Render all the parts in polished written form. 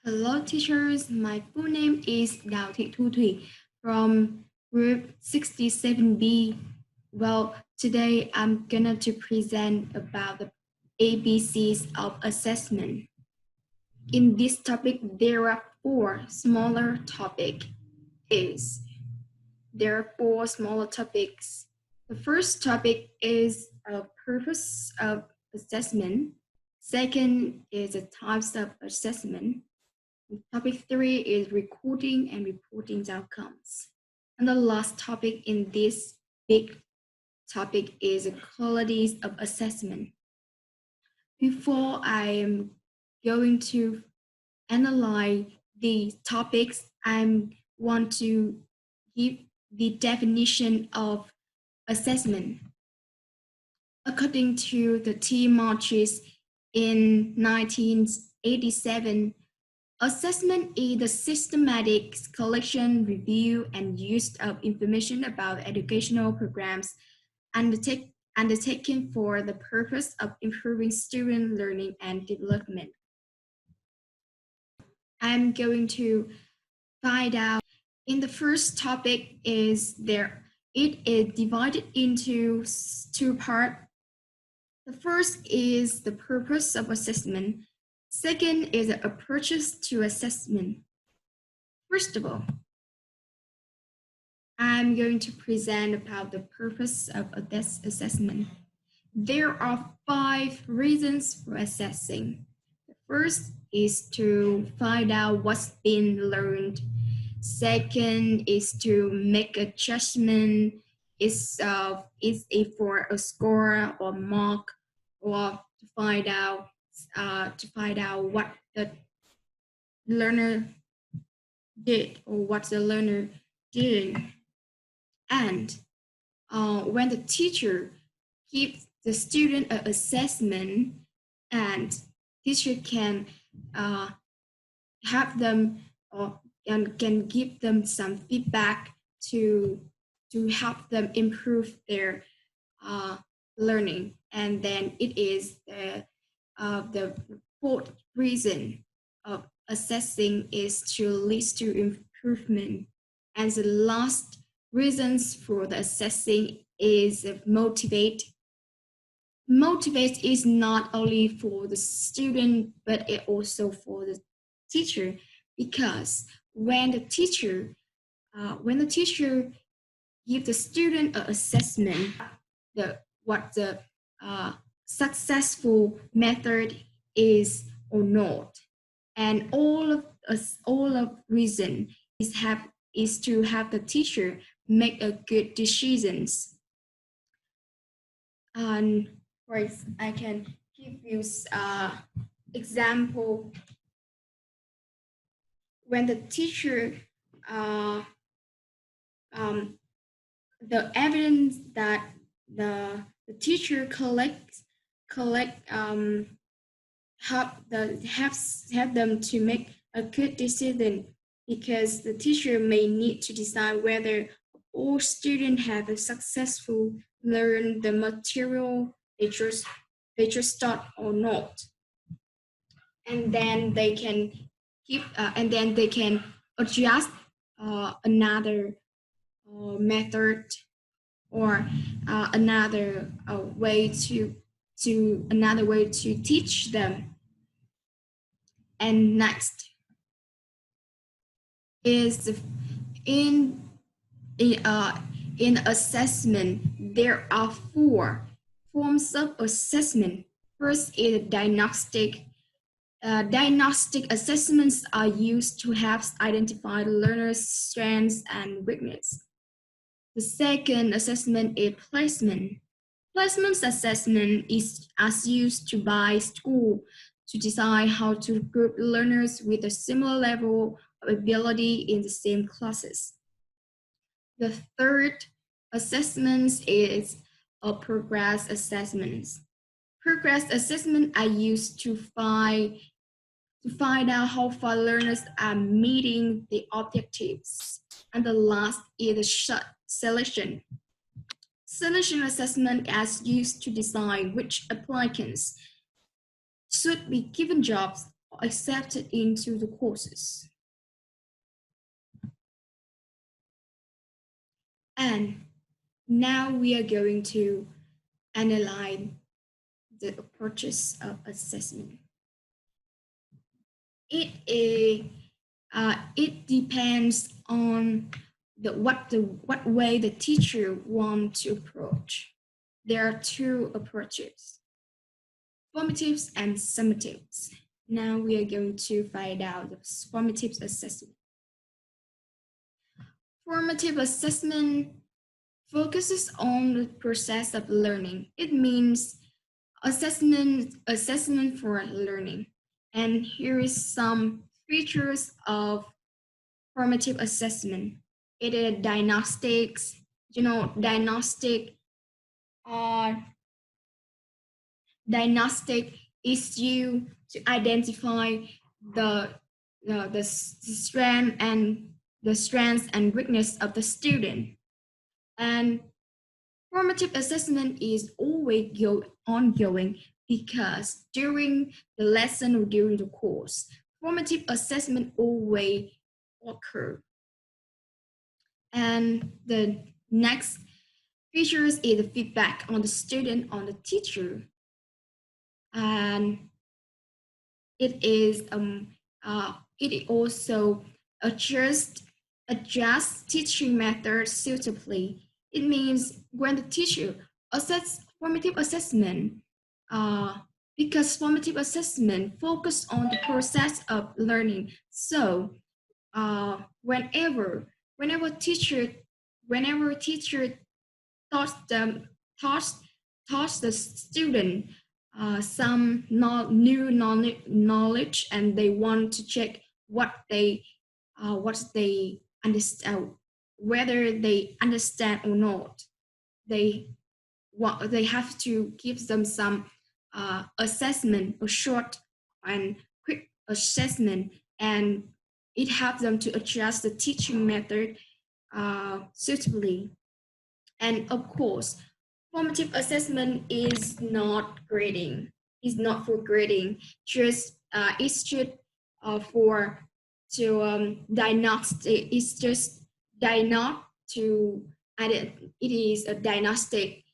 Hello teachers, my full name is Đào Thị Thu Thủy from group 67B. Well, today I'm gonna to present about the ABCs of assessment. In this topic, there are four smaller topics. There are four smaller topics. The first topic is a purpose of assessment. Second is the types of assessment. Topic 3 is recording and reporting outcomes. And the last topic in this big topic is the qualities of assessment. Before I am going to analyze the topics, I want to give the definition of assessment. According to the T. Marches in 1987, assessment is the systematic collection, review, and use of information about educational programs undertaken for the purpose of improving student learning and development. I'm going to find out in the first topic it is divided into two parts. The first is the purpose of assessment. Second is the approaches to assessment. First of all, I'm going to present about the purpose of this assessment. There are 5 reasons for assessing. The first is to find out what's been learned. Second is to make a judgment. Is it for a score or mark, or to find out what the learner did or what the learner didn't. And when the teacher gives the student an assessment, and teacher can have them and can give them some feedback to help them improve their learning. And then it is the fourth reason of assessing is to lead to improvement. And the last reasons for the assessing is motivate. Motivate is not only for the student, but it also for the teacher, because when the teacher give the student an assessment, what the successful method is or not, and all of reason is to have the teacher make a good decisions. And first, I can give you example. When the teacher the evidence that the teacher help them to make a good decision, because the teacher may need to decide whether all students have successful learned the material they just taught or not, and then they can adjust another method or another way to teach them. And next is in assessment, there are 4 forms of assessment. First is diagnostic. Diagnostic assessments are used to help identify the learner's strengths and weaknesses. The second assessment is placement. Placement assessment is used by school to decide how to group learners with a similar level of ability in the same classes. The third assessment is a progress assessments. Progress assessments are used to find out how far learners are meeting the objectives. And the last is the selection. Selection assessment is used to decide which applicants should be given jobs or accepted into the courses. And now we are going to analyze the approaches of assessment. It depends on what way the teacher wants to approach. There are two approaches, formatives and summatives. Now we are going to find out the formative assessment. Formative assessment focuses on the process of learning. It means assessment for learning. And here is some features of formative assessment. It is diagnostics, diagnostic issue to identify the strength and the strengths and weakness of the student. And formative assessment is always ongoing because during the lesson or during the course, formative assessment always occur. And the next features is the feedback on the student, on the teacher. And it also adjusts teaching methods suitably. It means when the teacher assess formative assessment, because formative assessment focus on the process of learning. So whenever teacher taught the student some new knowledge, and they want to check what they understand, whether they understand or not. They have to give them some assessment, a short and quick assessment, and it helps them to adjust the teaching method suitably. And of course, formative assessment is not grading. It's not for grading. It's just for to diagnostic. It's just it is a diagnostic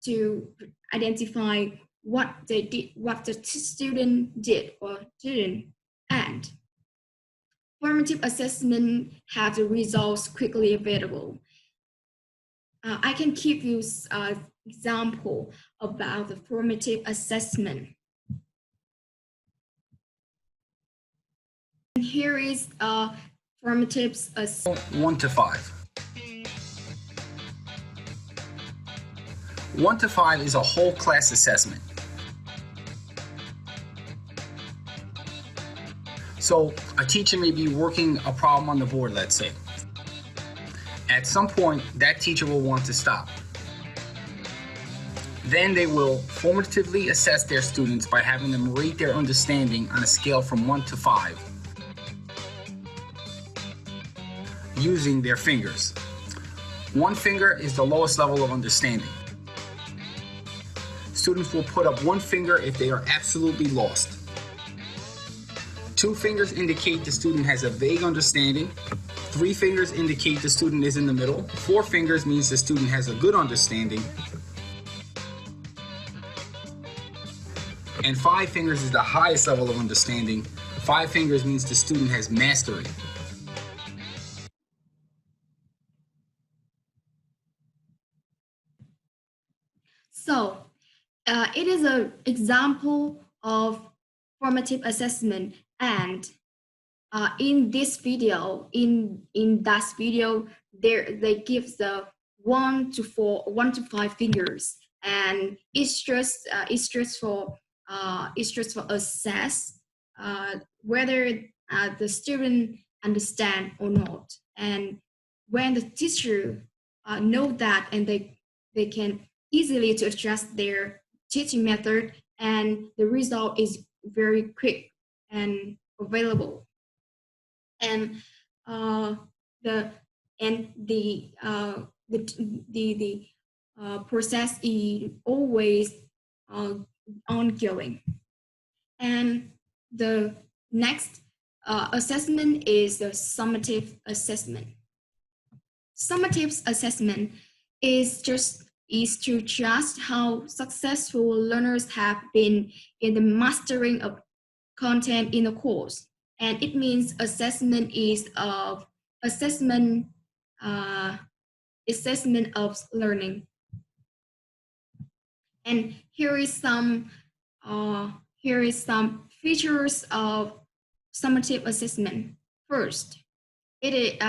to identify what they did, what the student did or didn't. And formative assessment have the results quickly available. I can give you an example about the formative assessment. And here is formative assessment. 1 to 5. 1 to 5 is a whole class assessment. So a teacher may be working a problem on the board, let's say. At some point, that teacher will want to stop. Then they will formatively assess their students by having them rate their understanding on a scale from 1 to 5 using their fingers. 1 finger is the lowest level of understanding. Students will put up 1 finger if they are absolutely lost. 2 fingers indicate the student has a vague understanding. 3 fingers indicate the student is in the middle. 4 fingers means the student has a good understanding. And 5 fingers is the highest level of understanding. 5 fingers means the student has mastery. So it is an example of formative assessment, and in this video, in that video, they give the 1 to 5 fingers, and it's just for assess whether the student understand or not. And when the teacher know that, and they can easily to adjust their teaching method, and the result is very quick and available. And the process is always ongoing. And the Next, assessment is the summative assessment. Summative assessment is to just how successful learners have been in the mastering of content in the course. And it means assessment is of assessment assessment of learning. And here is some features of summative assessment. First, it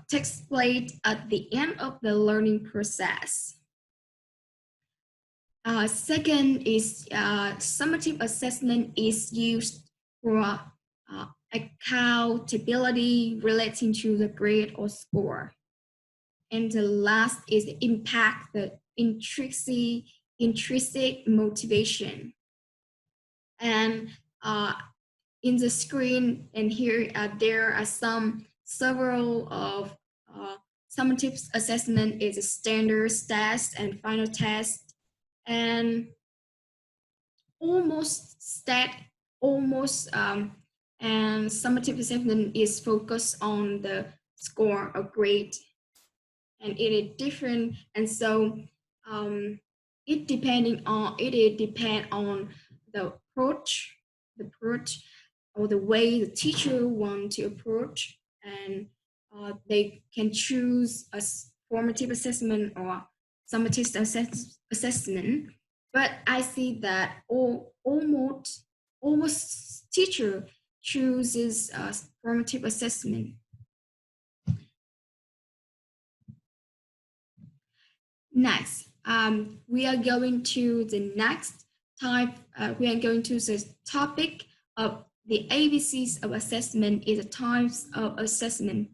takes place at the end of the learning process. Second is summative assessment is used for accountability relating to the grade or score. And the last is impact the intrinsic motivation. And in the screen and here there are several of summative assessment is a standard test and final test, and and summative assessment is focused on the score or grade, and it is different, and so it depend on the approach or the way the teacher want to approach, and they can choose a formative assessment or summative assessment. But I see that almost teacher chooses formative assessment. Next, we are going to the next type. We are going to the topic of the ABCs of assessment is the types of assessment.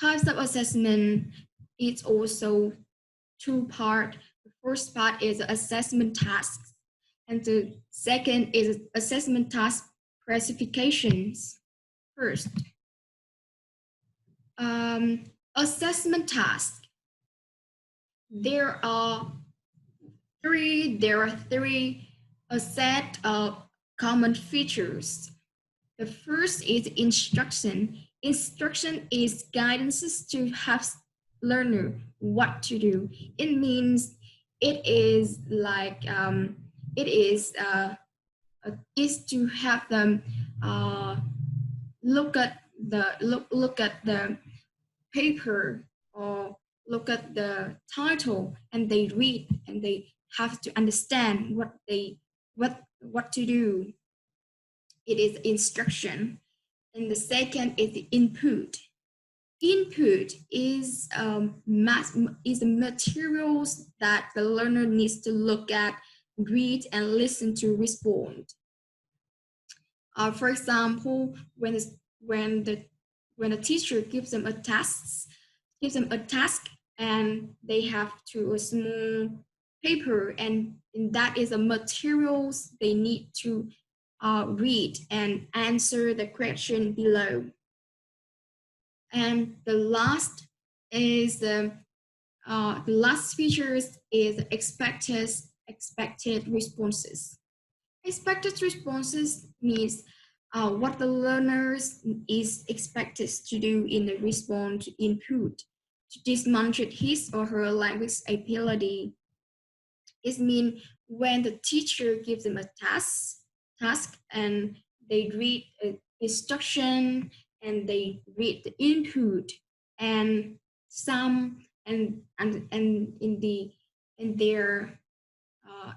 Types of assessment is also two parts. The first part is assessment tasks, and the second is assessment task classifications. First, assessment task. There are three a set of common features. The first is instruction. Instruction is guidances to have learner what to do. It means it is like is to have them look at the paper or look at the title, and they read and they have to understand what to do. It is instruction. And the second is the input. Input is the materials that the learner needs to look at, read, and listen to respond. For example, when the teacher gives them a task, and they have to a small paper, and that is the materials they need to read and answer the question below. And the last is the last features is expected responses. Expected responses means what the learners is expected to do in the response to input to demonstrate his or her language ability. It means when the teacher gives them a task and they read instruction and they read the input, and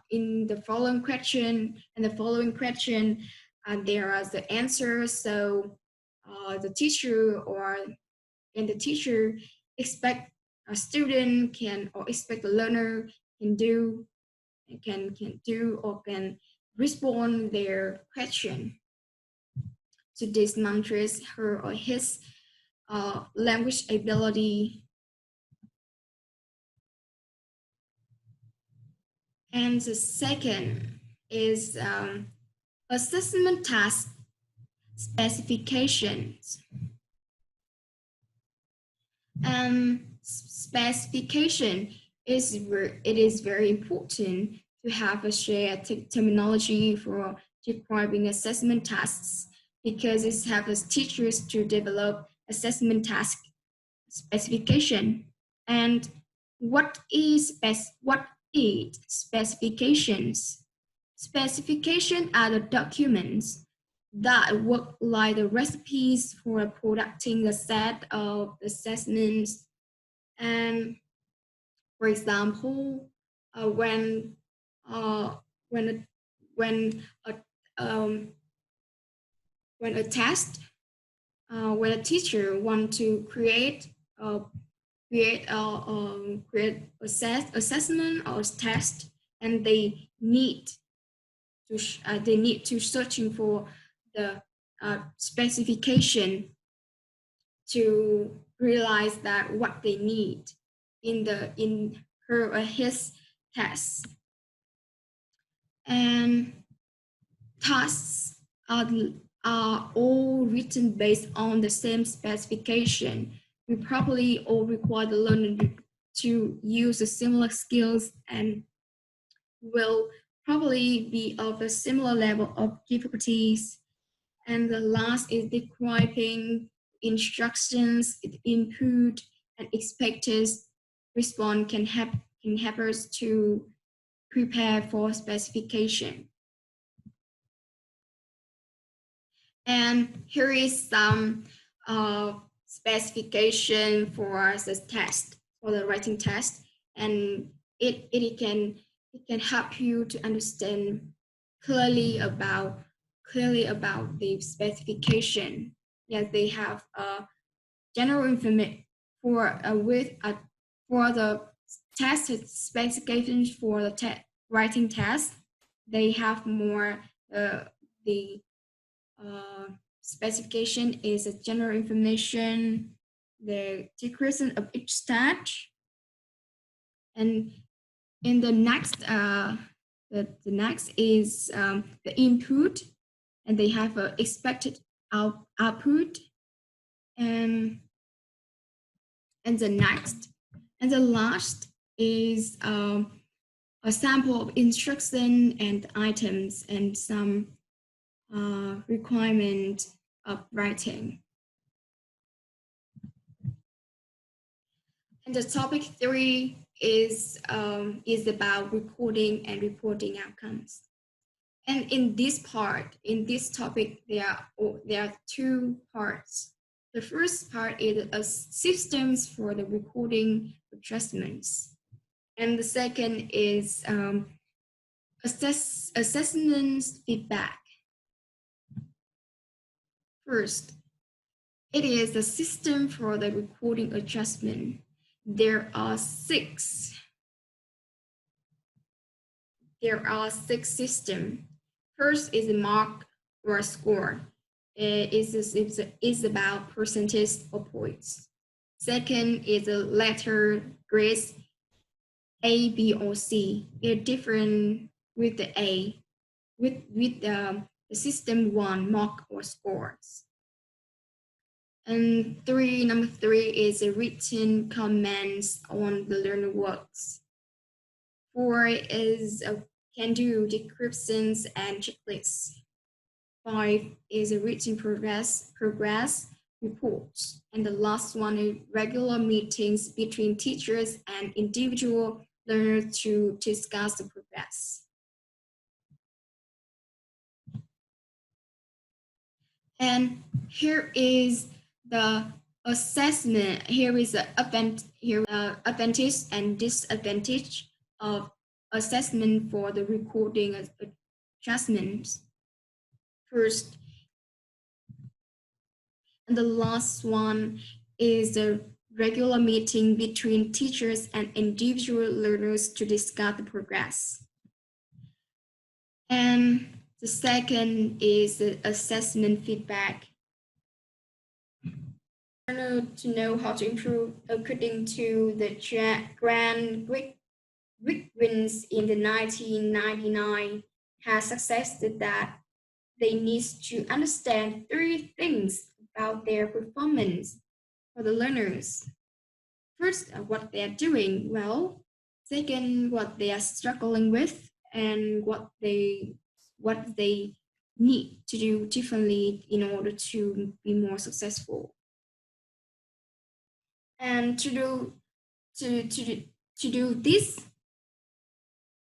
in the following question there are the answers. So the teacher expect a student can, or expect the learner can do or can respond their question to demonstrate her or his language ability. And the second is assessment task specifications. Specification is very important to have a shared terminology for describing assessment tasks because it helps teachers to develop assessment task specification. And what is specifications? Specifications are the documents that work like the recipes for producing a set of assessments. And for example, when uh, when a, when a um, when a test when a teacher want to create assessment or test, and they need to searching for the specification to realize that what they need in her or his test. And tasks are all written based on the same specification. We probably all require the learner to use the similar skills and will probably be of a similar level of difficulties. And the last is describing instructions, input, and expected response can help us to prepare for specification. And here is some specification for the test, for the writing test, and it can help you to understand clearly about the specification. Yes, they have general information for for the test specifications for the writing test. They have more the specification is a general information, the description of each stage, and in the next the next is the input, and they have a expected output, and the next and the last is a sample of instruction and items and some requirement of writing. And the topic 3 is about recording and reporting outcomes. And in this topic, there are 2 parts. The first part is systems for the recording adjustments, and the second is assessments feedback. First, it is a system for the recording adjustment. There are 6 systems. First is a mark or a score. It is about percentage of points. Second is a letter grades A, B, or C. It's different with the A, with the system 1 mark or scores. And number 3 is a written comments on the learner works. 4 is a can-do descriptions and checklists. 5 is a written progress reports. And the last one is regular meetings between teachers and individual learners to discuss the progress. And here is the assessment. Here is the advantage and disadvantage of assessment for the recording adjustments. First, and the last one is the regular meeting between teachers and individual learners to discuss the progress. And the second is the assessment feedback. To know how to improve according to the Grant Wiggins in the 1999 has suggested that they need to understand 3 things about their performance for the learners. First, what they are doing well. Second, what they are struggling with, and what they need to do differently in order to be more successful. And to do this,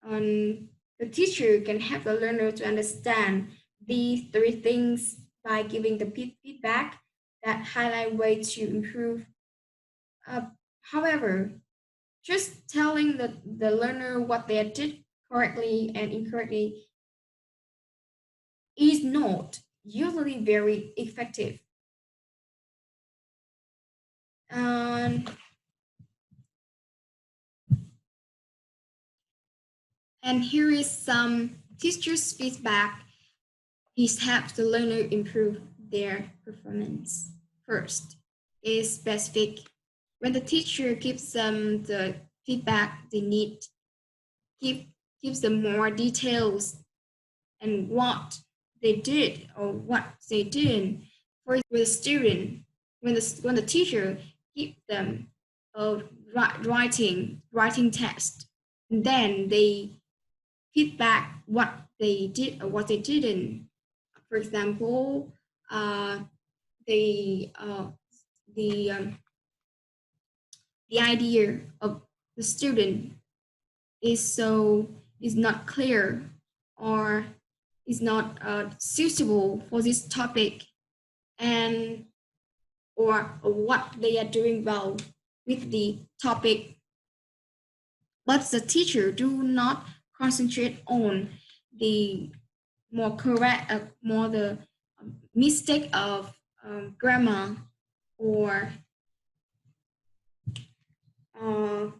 the teacher can help the learner to understand these three things by giving the feedback that highlight ways to improve. However, just telling the learner what they did correctly and incorrectly is not usually very effective. And, and here is some teachers' feedback. It helps the learner improve their performance. First is specific. When the teacher gives them the feedback they need, gives them more details and what they did or what they didn't. For with the student, when the teacher give them a writing test, and then they feedback what they did or what they didn't. For example, they the idea of the student is not clear or is not suitable for this topic, and or what they are doing well with the topic, but the teacher do not concentrate on the more correct more the mistake of grammar or uh,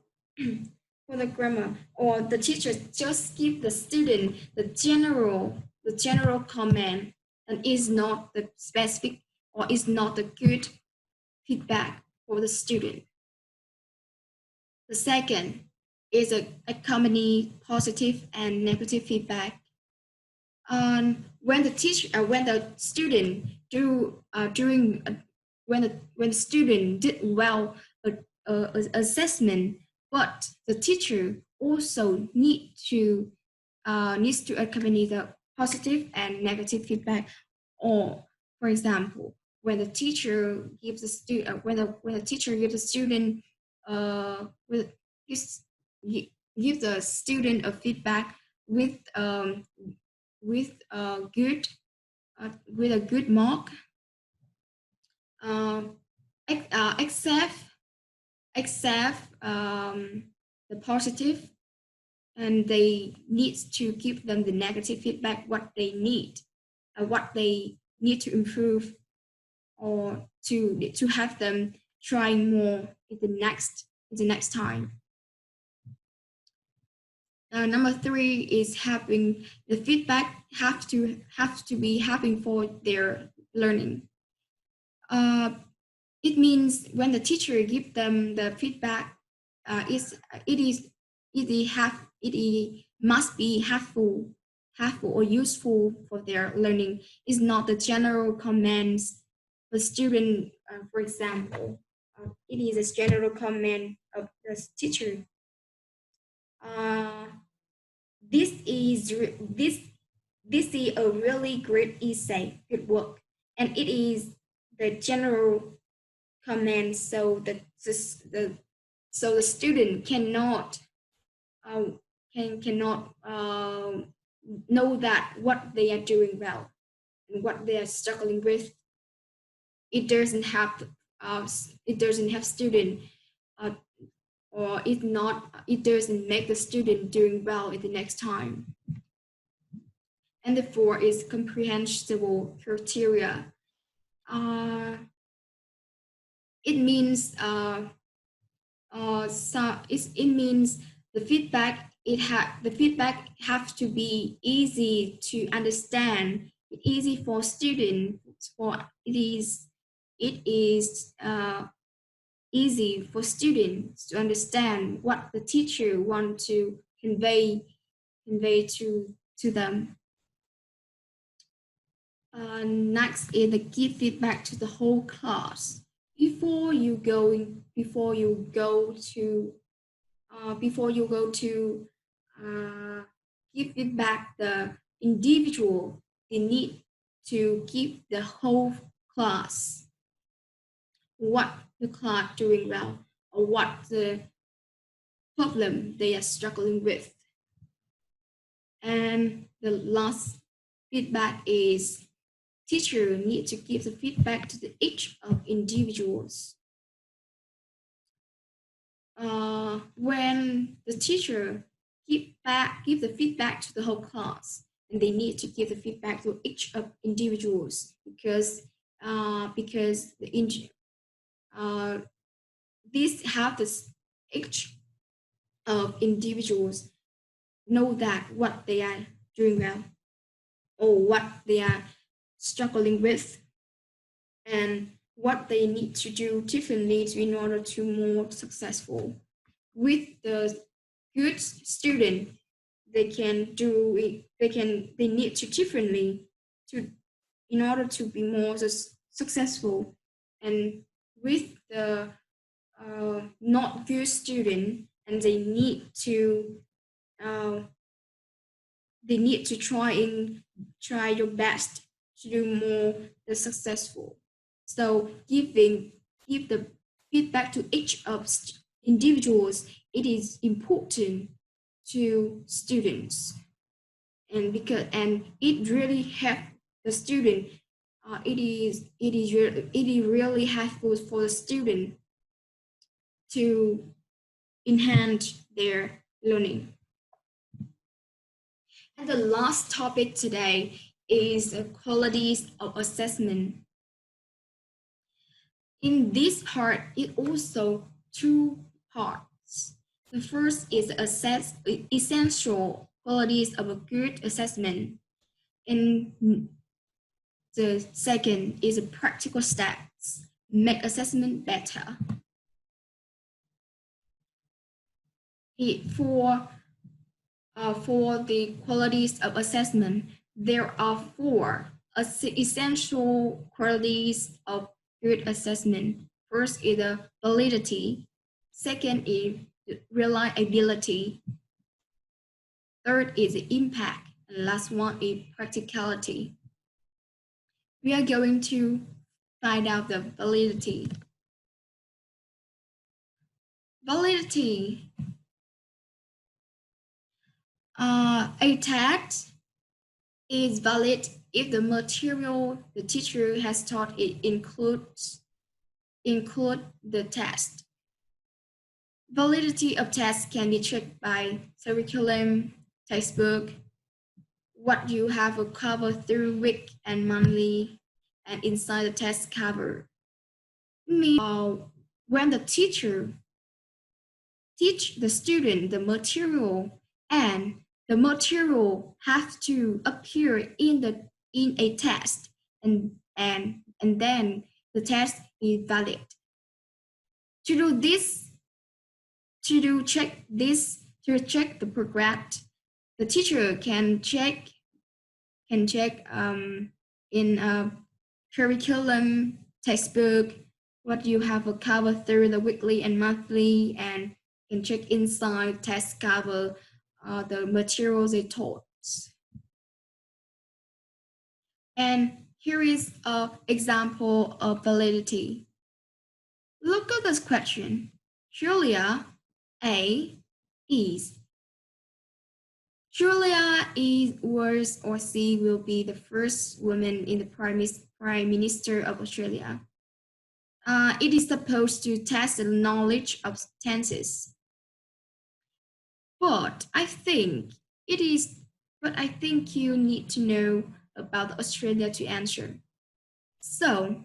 for the grammar, or the teacher just give the student the general comment and is not the specific or is not the good feedback for the student. The second is a accompany positive and negative feedback. When the teacher when the student do during when the student did well assessment, but the teacher also needs to accompany the positive and negative feedback. Or, for example, when the teacher gives the student when the teacher gives the student with gives give the student a feedback with with good with a good mark, except the positive, and they need to give them the negative feedback what they need, what they need to improve, or to have them try more in the next time. Number three is having the feedback have to be having for their learning. It means when the teacher give them the feedback, it must be helpful or useful for their learning. It's not the general comments the student. For example, it is a general comment of the teacher. This is a really great essay, good work, and it is the general comment, so the student cannot know that what they are doing well and what they are struggling with. It doesn't have student or it doesn't make the student doing well in the next time. And the four is comprehensible criteria. It means it means the feedback have to be easy to understand, easy for students, for it is easy for students to understand what the teacher want to convey to them. Next is the give feedback to the whole class. Before you go to give feedback the individual, they need to keep the whole class what the class doing well or what the problem they are struggling with. And the last feedback is teacher need to give the feedback to each of individuals. When the teacher give the feedback to the whole class, and they need to give the feedback to each of individuals because these have this each of individuals know that what they are doing well or what they are struggling with and what they need to do differently in order to more successful. With the good student, they can do it, they need to differently to in order to be more successful. And with the not good student, and uh, they need to try your best to do more the successful. So give the feedback to each of individuals. It is important to students, and it really help the student. It is really helpful for the student to enhance their learning. And the last topic today is the qualities of assessment. In this part, it also two parts. The first is assess essential qualities of a good assessment, and the second is practical steps make assessment better. For the qualities of assessment, there are four essential qualities of good assessment. First is the validity. Second is reliability. Third is the impact. And last one is practicality. We are going to find out the validity. Validity. A test is valid if the material the teacher has taught it include the test. Validity of tests can be checked by curriculum, textbook, what you have covered through week and monthly, and inside the test cover. When the teacher teach the student the material, and the material has to appear in a test, and then the test is valid. To check the progress, the teacher can check in a curriculum, textbook, what you have covered through the weekly and monthly, and can check inside test cover the materials they taught. And here is an example of validity. Look at this question. Julia A is. Julia was or C will be the first woman in the Prime Minister of Australia. It is supposed to test the knowledge of tenses. But I think you need to know about Australia to answer. So,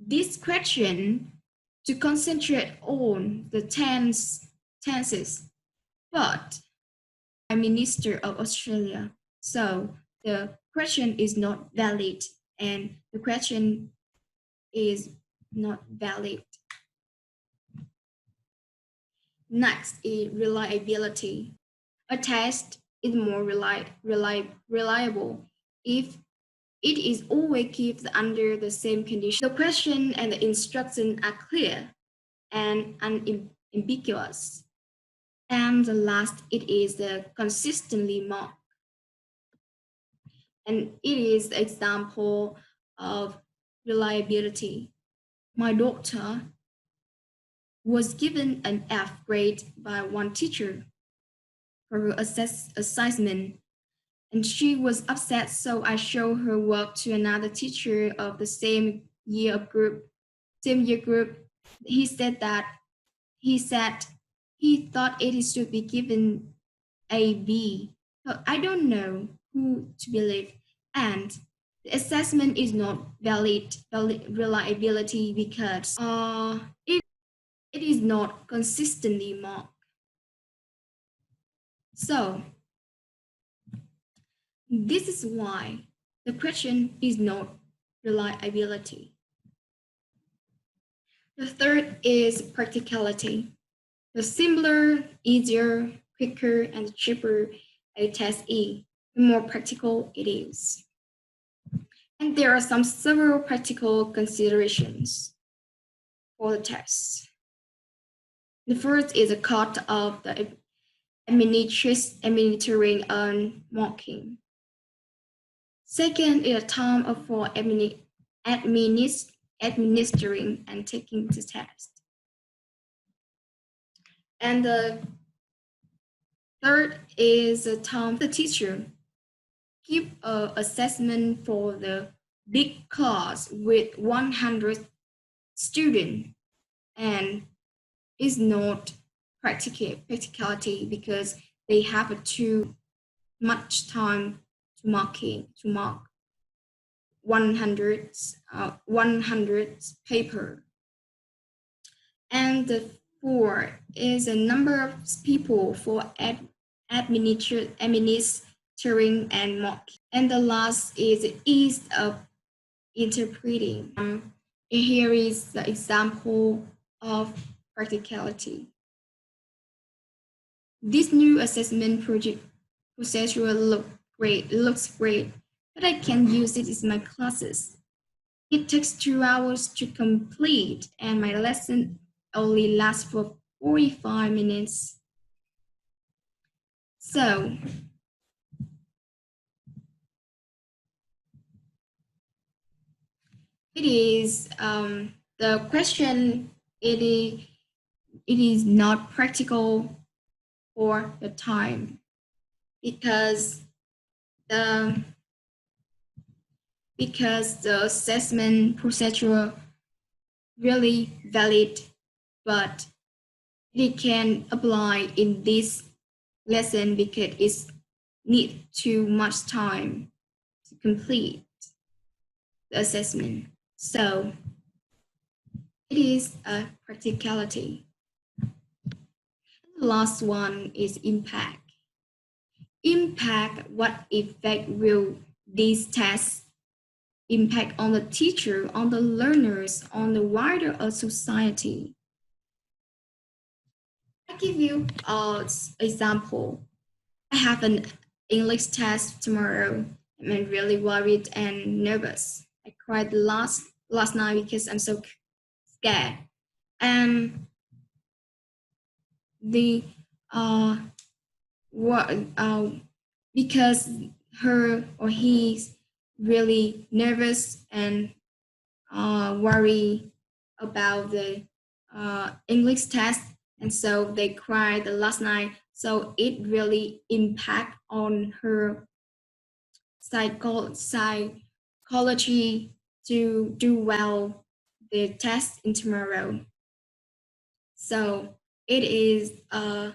this question to concentrate on the tenses, but Prime Minister of Australia. So the question is not valid, and the question is not valid. Next is reliability. A test is more reliable if it is always kept under the same condition. The question and the instruction are clear and unambiguous. And the last, it is the consistently marked. and it is the example of reliability. My daughter was given an F grade by one teacher for her assessment, and she was upset, so I showed her work to another teacher of the same year group. He said that he said he thought it should be given a B. But I don't know who to believe. And the assessment is not valid reliability because it is not consistently marked. So this is why the question is not reliability. The third is practicality. The simpler, easier, quicker, and cheaper a test is, the more practical it is. And there are several practical considerations for the test. The first is the cost of the administering and marking. Second is the time for administering and taking the test. And the third is the time the teacher give an assessment for the big class with 100 students and is not practicality because they have too much time to mark 100 paper. And the four is a number of people for administering and marking. And the last is ease of interpreting. Here is the example of practicality. This new assessment procedure looks great, but I can use it in my classes. It takes 2 hours to complete, and my lesson only lasts for 45 minutes. So, it is the question. It is not practical for the time because the assessment procedure really valid, but it can apply in this lesson because it needs too much time to complete the assessment. So it is a practicality. The last one is impact. Impact, what effect will these tests impact on the teacher, on the learners, on the wider society? I give you an example. I have an English test tomorrow. I'm really worried and nervous. I cried last night because I'm so scared. And the because her or he's really nervous and worry about the English test, and so they cried the last night. So it really impact on her psychology to do well the test in tomorrow. So it is a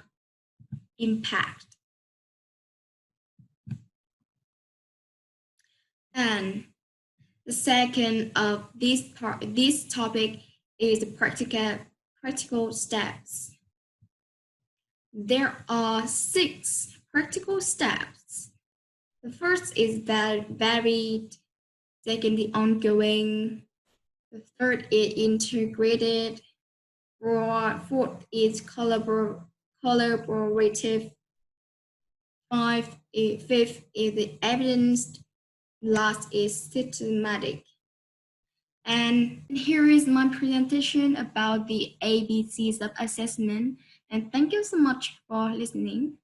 impact. And the second of this topic is the practical steps. There are 6 practical steps. The first is varied. Second, the ongoing. The third is integrated. Fourth is collaborative. Fifth is the evidence. Last is systematic. And here is my presentation about the ABCs of assessment. And thank you so much for listening.